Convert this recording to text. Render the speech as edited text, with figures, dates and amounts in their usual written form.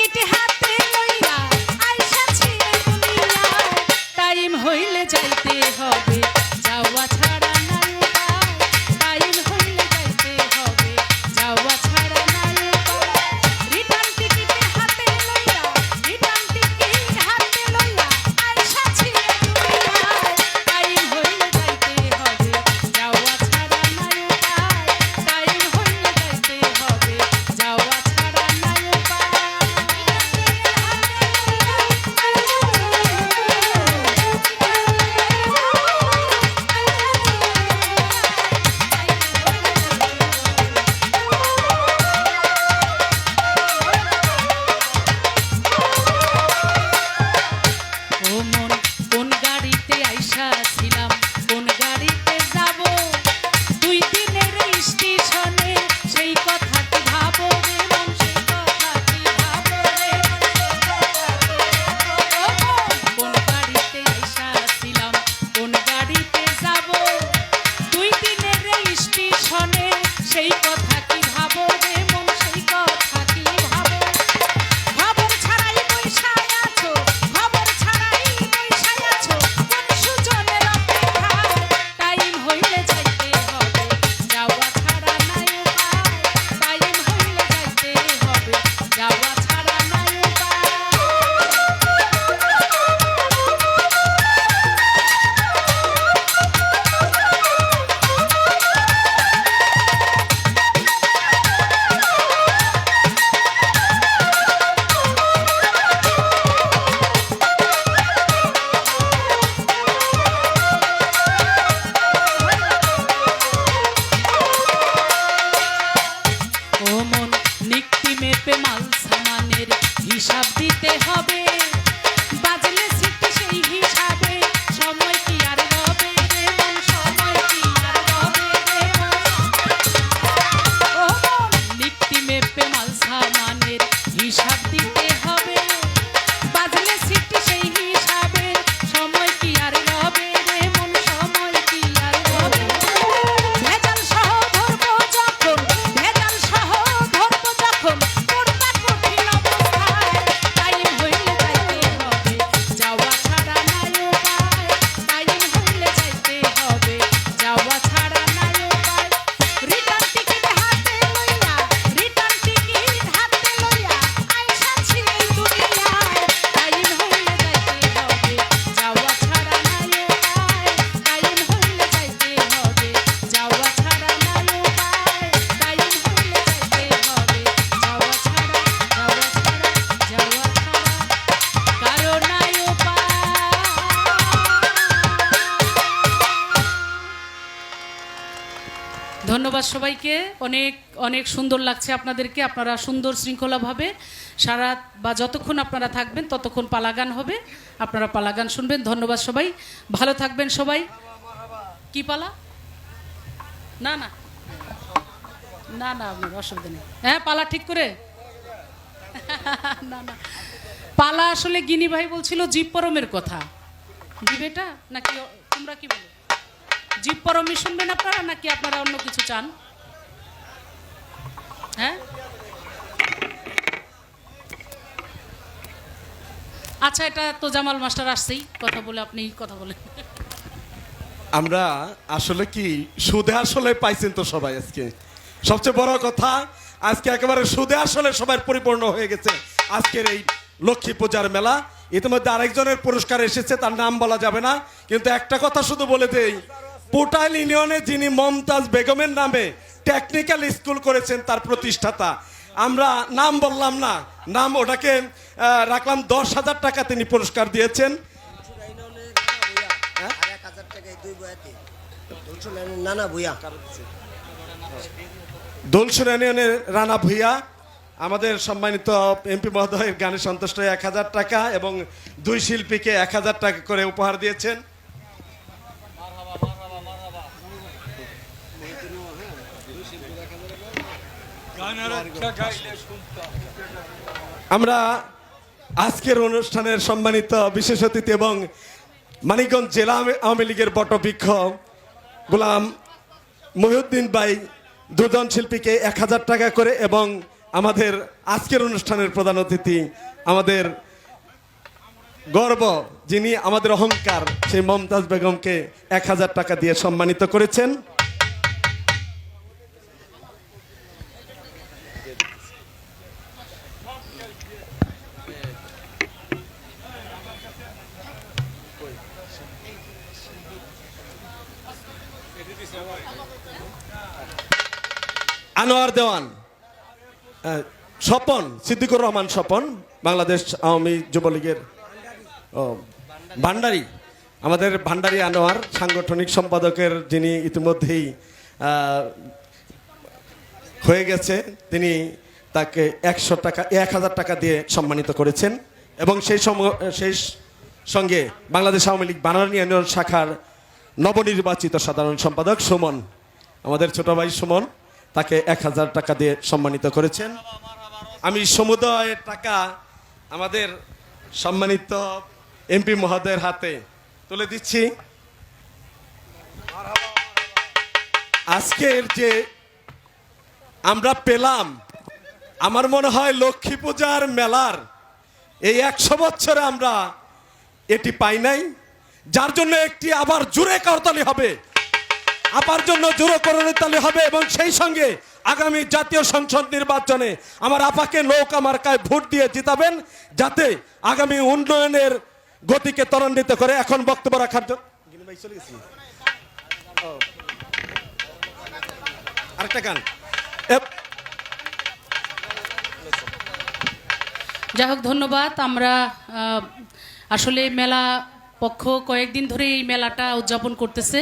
Ticket হাতে লইয়া আইসাছি এই দুনিয়ায় টাইম হইলে যাইতে হবে যাওয়া ছাড়া নাই উপায় টাইম হইলে যাইতে হবে যাওয়া ছাড়া নাই উপায় রিটার্ন টিকিট হাতে লইয়া আইসাছি এই দুনিয়ায় টাইম হইলে যাইতে হবে যাওয়া ছাড়া নাই উপায় টাইম হইলে যাইতে হবে যাওয়া ছাড়া নাই ও মন কোন গাড়িতে আইসাছিলাম কোন গাড়িতে যাব 2 দিনের স্টেশনে সেই কথা কি ভাবো রে মন সেই কথা কি ভাবো রে ও মন কোন গাড়িতে আইসাছিলাম কোন গাড়িতে যাব 2 দিনের স্টেশনে সেই কথা কি ভাবো রে মন সেই কথা কি ভাবো খবর ছাড়াই বইসায় আছো খবর ছাড়াই বইসায় আছো কোন সুজনের অপেক্ষায় টাইম হইলে যাইতে হবে যাওয়া ছাড়া নাই উপায় টাইম হইলে যাইতে হবে যাওয়া ছাড়া নাই উপায় ও মন নিকটি মেপে মাল সামানের হিসাব দিতে হবে বাজলে সিটি সেই হিসাবে সময় কি আর রবে রে মন সময় কি আর রবে রে মন ও মন নিকটি মেপে মাল সামানের হিসাব দিতে হবে বাজলে সিটি সেই হিসাবে সময় কি আর রবে রে মন সময় কি আর রবে ভেজাল সহ ধরবো যখন ভেজাল সহ ধরবো যখন করবা কঠিন অবস্থায় টাইম হইলে যাইতে হবে যাওয়া ছাড়া নাই উপায় টাইম হইলে যাইতে হবে যাওয়া ছাড়া নাই উপায় রিটার্ন টিকিট হাতে লইয়া আইসাছি এই দুনিয়ায় টাইম হইলে যাইতে হবে যাওয়া ছাড়া নাই উপায় টাইম হইলে যাইতে হবে যাওয়া ছাড়া নাই উপায় টাইম হইলে যাইতে হবে যাওয়া ছাড়া কারো নাই উপায়। ধন্যবাদ সবাইকে। অনেক অনেক সুন্দর লাগছে আপনাদেরকে। আপনারা সুন্দর শৃঙ্খলাভাবে সারা বা যতক্ষণ আপনারা থাকবেন ততক্ষণ পালাগান হবে, আপনারা পালাগান শুনবেন। ধন্যবাদ সবাই, ভালো থাকবেন সবাই। কি পালা? না না না না আপনার অসুবিধা নেই। হ্যাঁ পালা ঠিক করে না না পালা আসলে গিনি ভাই বলছিল জীব পরমের কথা। জীব এটা নাকি তোমরা কি বলো? জীব পরমই শুনবেন আপনারা নাকি আপনারা অন্য কিছু চান? হ্যাঁ আচ্ছা, এটা তো জামাল মাস্টার আসছেই, কথা বলে আপনি কথা বলেন। আমরা আসলে কি সুদে আসলে পাইছেন তো সবাই। আজকে সবচেয়ে বড় কথা, আজকে একেবারে সুদে আসলে সবাই পরিপূর্ণ হয়ে গেছে আজকের এই লক্ষ্মী পূজার মেলা। ইতিমধ্যে আরেকজনের পুরস্কার এসেছে, তার নাম বলা যাবে না, কিন্তু একটা কথা শুধু বলে দেই, পোটাইল ইউনিয়নে যিনি মমতাজ বেগমের নামে টেকনিক্যাল স্কুল করেছেন তার প্রতিষ্ঠাতা। আমরা নাম বললাম না, নাম ওটাকে রাখলাম 10,000 টাকা তিনি পুরস্কার দিয়েছেন। দোলসুর ইউনিয়নের রানা ভুইয়া আমাদের সম্মানিত এমপি মহোদয়ের গানে সন্তুষ্ট হয়ে 1000 টাকা এবং 2 শিল্পীকে 1000 টাকা করে উপহার দিয়েছেন। আমরা আজকের অনুষ্ঠানের সম্মানিত বিশেষ অতিথি এবং মানিকগঞ্জ জেলা আওয়ামী লীগের বটবৃক্ষ গোলাম মহিউদ্দিন ভাই দুজন শিল্পীকে 1000 টাকা করে এবং আমাদের আজকের অনুষ্ঠানের প্রধান অতিথি, আমাদের গর্ব, যিনি আমাদের অহংকার, সেই মমতাজ বেগমকে 1000 টাকা দিয়ে সম্মানিত করেছেন। আনোয়ার দেওয়ান, স্বপন, সিদ্দিকুর রহমান স্বপন, বাংলাদেশ আওয়ামী যুবলীগের ভান্ডারী, আমাদের ভান্ডারী আনোয়ার সাংগঠনিক সম্পাদকের, যিনি ইতিমধ্যেই হয়ে গেছে, তিনি তাকে 1000 টাকা দিয়ে সম্মানিত করেছেন। এবং সেই সঙ্গে বাংলাদেশ আওয়ামী লীগ বানারী ইউনিয়ন শাখার নবনির্বাচিত সাধারণ সম্পাদক সুমন, আমাদের ছোট ভাই সুমন, তাকে 1000 টাকা দিয়ে সম্মানিত করেছেন। আমি সমুদয়ের টাকা আমাদের সম্মানিত এমপি মহোদয়ের হাতে তুলে দিচ্ছি। আজকের যে আমরা পেলাম, আমার মনে হয় লক্ষ্মী পূজার মেলার এই 100 বছরে আমরা এটি পাই নাই, যার জন্য একটি আবার জোরে করতালি হবে, আবার জন্য জোরে করতালি হবে। এবং সেই সঙ্গে আগামী জাতীয় সংসদ নির্বাচনে আমার আপাকে নৌকা মার্কায় ভোট দিয়ে জিতাবেন, যাতে আগামী উন্নয়নের গতিকে ত্বরান্বিত করে। এখন বক্তব্য রাখার জন্য আরেকটা গান। যাই হোক, ধন্যবাদ। আমরা আসলে মেলা পক্ষ কয়েকদিন ধরে এই মেলাটা উদযাপন করতেছে।